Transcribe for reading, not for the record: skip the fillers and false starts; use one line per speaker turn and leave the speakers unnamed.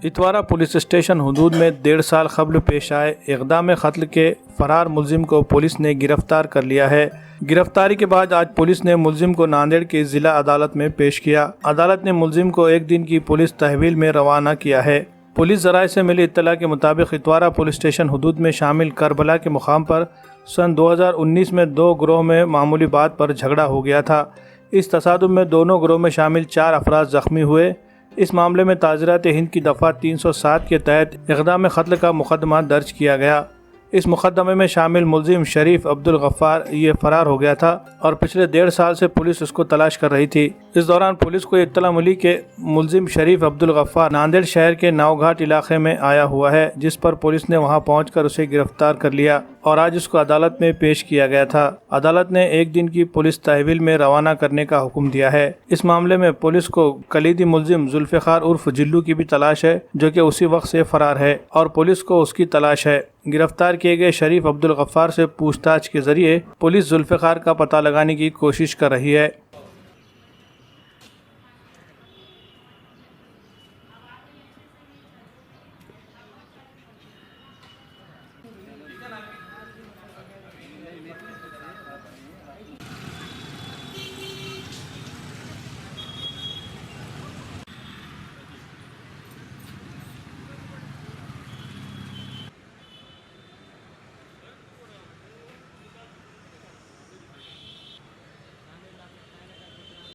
Itwara police station हुदूद में 1.5 साल कबल पेश आए इक़दाम कत्ल के फरार मुलजिम को पुलिस ने गिरफ्तार कर लिया है। गिरफ्तारी के बाद आज पुलिस ने मुलजिम को नांदेड़ की जिला अदालत में पेश किया। अदालत ने मुलजिम को 1 दिन की पुलिस तहवील में रवाना किया है। पुलिस ज़राए से मिली इत्तला के मुताबिक इतवारा पुलिस स्टेशन हुदूद में शामिल करबला के मुकाम पर सन 2019 में 2 गिरोह में मामूली बात पर झगड़ा हो गया था। इस तसादुम में दोनों गिरोह में शामिल 4 अफराद ज़ख्मी हुए। इस मामले में ताज़रात हिंद की दफ़ा 307 के तहत इक़दाम क़त्ल का मुकदमा दर्ज किया गया। इस मुकदमे में शामिल मुलजिम शरीफ अब्दुल गफ्फार ये फरार हो गया था और पिछले 1.5 साल से पुलिस उसको तलाश कर रही थी। इस दौरान पुलिस को इत्तला मिली कि मुलजिम शरीफ अब्दुल गफ्फार नांदेड़ शहर के नावघाट इलाके में आया हुआ है, जिस पर पुलिस ने वहां पहुंचकर उसे गिरफ्तार कर लिया और आज उसको अदालत में पेश किया गया था। अदालत ने 1 दिन की पुलिस तहवील में रवाना करने का हुक्म दिया है। इस मामले में पुलिस को कलीदी मुलजिम जुल्फ़िकार उर्फ जिल्लू की भी तलाश है, जो कि उसी वक्त से फरार है और पुलिस को उसकी तलाश है। गिरफ्तार किए गए शरीफ अब्दुल गफ्फार से पूछताछ के जरिए पुलिस जुल्फ़िकार का पता लगाने की कोशिश कर रही है।